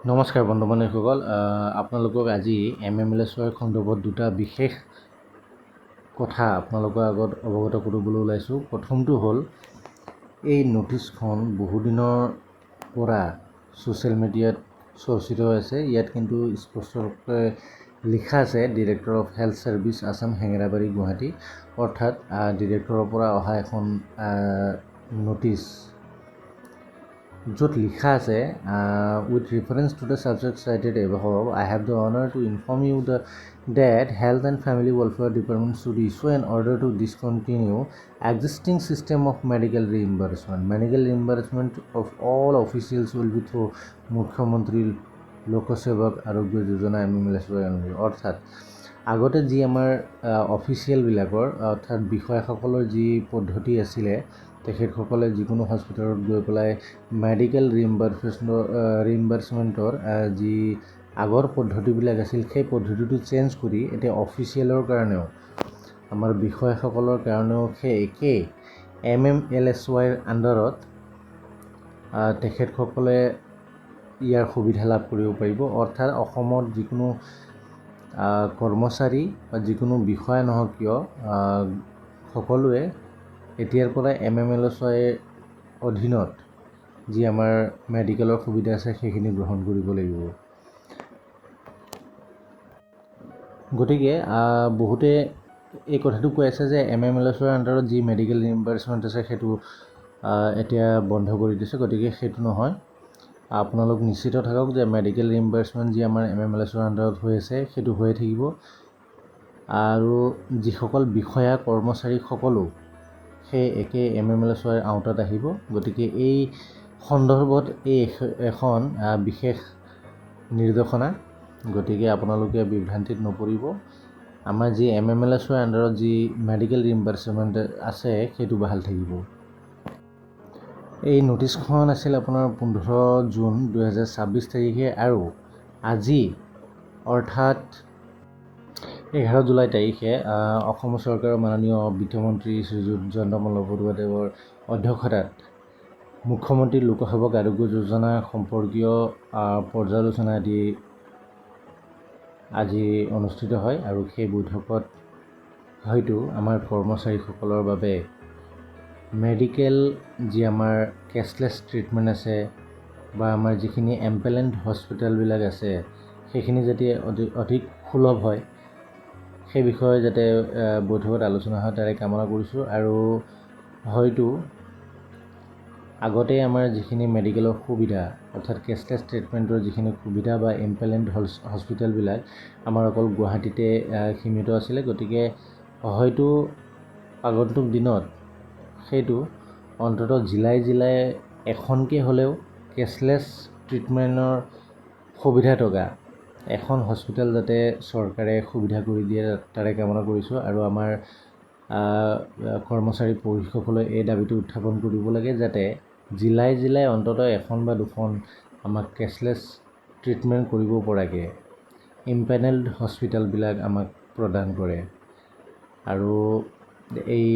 নমস্কাৰ বন্ধু-বান্ধৱীসকল, আপোনালোকক আজি MMLSৰ সন্দৰ্ভত দুটা বিশেষ কথা আপোনালোকৰ আগত অৱগত কৰিবলৈ ওলাইছোঁ। প্ৰথমটো হ'ল এই ন'টিছখন বহুদিনৰ পৰা ছ'চিয়েল মিডিয়াত চৰ্চিত হৈ আছে। ইয়াত কিন্তু স্পষ্টকৈ লিখা আছে director of health services Assam Hengerabari Guwahati, অৰ্থাৎ ডিৰেক্টৰৰ পৰা অহা এখন ন'টিছ, য'ত লিখা আছে with reference to the subject cited above, I have the honor to inform you that Health and Family Welfare Department should issue an order to discontinue existing system of medical reimbursement. Medical reimbursement of all officials will be through মুখ্যমন্ত্ৰী লোক সেৱক Arogya Yojana MMLSY। অৰ্থাৎ আগতে যি আমাৰ অফিচিয়েলবিলাকৰ অৰ্থাৎ বিষয়াসকলৰ যি পদ্ধতি আছিলে, তেখেতসকলে যিকোনো হস্পিটেলত গৈ পেলাই মেডিকেল ৰিইম্বাৰ্চমেণ্টৰ যি আগৰ পদ্ধতিবিলাক আছিল, সেই পদ্ধতিটো চেঞ্জ কৰি এতিয়া অফিচিয়েলৰ কাৰণেও আমাৰ বিষয়াসকলৰ কাৰণেও সেই একেই MMLSYৰ আণ্ডাৰত তেখেতসকলে ইয়াৰ সুবিধা লাভ কৰিব পাৰিব। অৰ্থাৎ অসমত যিকোনো কৰ্মচাৰী বা যিকোনো বিষয়া নহওক কিয়, সকলোৱে এতিয়াৰ পৰা MMLSYৰ অধীনত যি আমাৰ মেডিকেলৰ সুবিধা আছে সেইখিনি গ্ৰহণ কৰিব লাগিব। গতিকে বহুতে এই কথাটো কৈ আছে যে MMLSYৰ আণ্ডাৰত যি মেডিকেল ৰিইম্বাৰ্চমেণ্ট আছে সেইটো এতিয়া বন্ধ কৰি দিছে। গতিকে সেইটো নহয়, আপোনালোক নিশ্চিত থাকক যে মেডিকেল ৰিইম্বাৰ্চমেণ্ট যি আমাৰ MMLSYৰ আণ্ডাৰত হৈ আছে সেইটো হৈয়ে থাকিব। আৰু যিসকল বিষয়া কৰ্মচাৰী সকলো সেই একে MMLSYৰ আওতাত আহিব। গতিকে এই সন্দৰ্ভত এই এখন বিশেষ নিৰ্দেশনা, গতিকে আপোনালোকে বিভ্ৰান্তিত নপৰিব। আমাৰ যি MMLSYৰ আণ্ডাৰত যি মেডিকেল ৰিইম্বাৰ্চমেণ্ট আছে সেইটো বাহাল থাকিব। এই ন'টিছখন আছিল আপোনাৰ 15 জুন 2026 তাৰিখে, আৰু আজি অৰ্থাৎ 11 জুলাই তাৰিখে অসম চৰকাৰৰ মাননীয় বিত্তমন্ত্ৰী শ্ৰীযুত জয়ন্ত বল্লভদেৱৰ অধ্যক্ষতাত মুখ্যমন্ত্ৰী লোকসেৱক আৰোগ্য যোজনা সম্পৰ্কীয় পৰ্যালোচনা আদি আজি অনুষ্ঠিত হয়। আৰু সেই বৈঠকত হয়তো আমাৰ কৰ্মচাৰীসকলৰ বাবে মেডিকেল যি আমাৰ কেছলেছ ট্ৰিটমেণ্ট আছে বা আমাৰ যিখিনি এম্পেলেণ্ট হস্পিটেলবিলাক আছে সেইখিনি যাতে অধিক সুলভ হয়, সেই বিষয়ে যাতে বৈঠকত আলোচনা হয় তাৰে কামনা কৰিছোঁ। আৰু হয়তো আগতে আমাৰ যিখিনি মেডিকেলৰ সুবিধা অৰ্থাৎ কেছলেছ ট্ৰিটমেণ্টৰ যিখিনি সুবিধা বা এম্পেলেণ্ট হস্পিটেলবিলাক আমাৰ অকল গুৱাহাটীতে সীমিত আছিলে। গতিকে হয়তো আগন্তুক দিনত সেইটো অন্ততঃ জিলাই জিলাই এখনকৈ হ'লেও কেছলেছ ট্ৰিটমেণ্টৰ সুবিধা থকা এখন হস্পিটেল যাতে চৰকাৰে সুবিধা কৰি দিয়ে তাৰে কামনা কৰিছোঁ। আৰু আমাৰ কৰ্মচাৰী পৰিষদসকলে এই দাবীটো উত্থাপন কৰিব লাগে যাতে জিলাই জিলাই অন্ততঃ এখন বা দুখন আমাক কেছলেছ ট্ৰিটমেণ্ট কৰিব পৰাকৈ ইম্পেনেল্ড হস্পিটেলবিলাক আমাক প্ৰদান কৰে। আৰু এই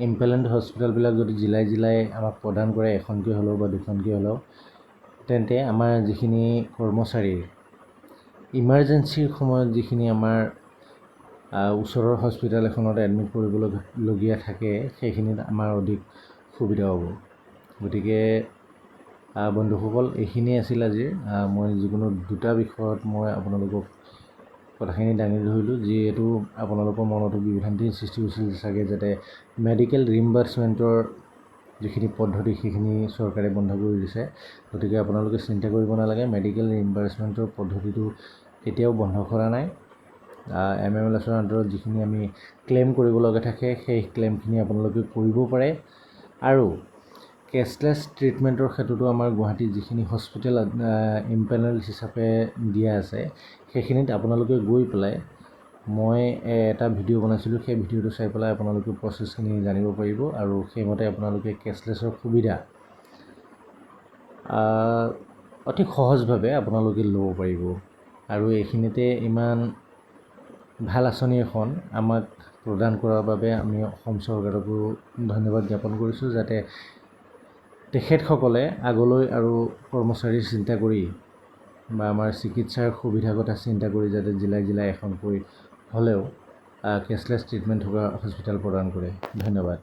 ইম্পেনেল্ড হস্পিটেলবিলাক যদি জিলাই জিলাই আমাক প্ৰদান কৰে, এখনকৈ হ'লেও বা দুখনকৈ হ'লেও, তেন্তে আমাৰ যিখিনি কৰ্মচাৰীৰ ইমাৰ্জেঞ্চিৰ সময়ত যিখিনি আমাৰ ওচৰৰ হস্পিটেল এখনত এডমিট কৰিবলগীয়া থাকে সেইখিনিত আমাৰ অধিক সুবিধা হ'ব। গতিকে বন্ধুসকল, এইখিনিয়ে আছিল আজিৰ। মই যিকোনো দুটা বিষয়ত মই আপোনালোকক কথাখিনি দাঙি ধৰিলোঁ, যিহেতু আপোনালোকৰ মনতো বিভ্ৰান্তিৰ সৃষ্টি হৈছিল চাগে যাতে মেডিকেল ৰিইম্বাৰ্চমেণ্টৰ যিখিনি পদ্ধতি সেইখিনি চৰকাৰে বন্ধ কৰি দিছে। গতিকে আপোনালোকে চিন্তা কৰিব নালাগে, মেডিকেল ৰিইম্বাৰ্চমেণ্টৰ পদ্ধতিটো কেতিয়াও বন্ধ কৰা নাই। MMLSYৰ আণ্ডাৰত যিখিনি আমি ক্লেইম কৰিব লগা থাকে সেই ক্লেইমখিনি আপোনালোকে কৰিব পাৰে। আৰু কেছলেছ ট্ৰিটমেণ্টৰ ক্ষেত্ৰতো আমাৰ গুৱাহাটীত যিখিনি হস্পিটেল ইম্পেনেল হিচাপে দিয়া আছে সেইখিনিত আপোনালোকে গৈ পেলাই, মই এটা ভিডিঅ' বনাইছিলোঁ, সেই ভিডিঅ'টো চাই পেলাই আপোনালোকে প্ৰচেছখিনি জানিব পাৰিব। আৰু সেইমতে আপোনালোকে কেছলেছৰ সুবিধা অতি সহজভাৱে আপোনালোকে ল'ব পাৰিব। আৰু এইখিনিতে ইমান ভাল আঁচনি এখন আমাক প্ৰদান কৰাৰ বাবে আমি অসম চৰকাৰকো ধন্যবাদ জ্ঞাপন কৰিছোঁ, যাতে তেখেতসকলে আগলৈ আৰু কৰ্মচাৰীৰ চিন্তা কৰি বা আমাৰ চিকিৎসাৰ সুবিধাৰ কথা চিন্তা কৰি যাতে জিলাই জিলাই এখন কৰি হ'লেও কেছলেছ ট্ৰিটমেণ্ট থকা হস্পিটেল প্ৰদান কৰে। ধন্যবাদ।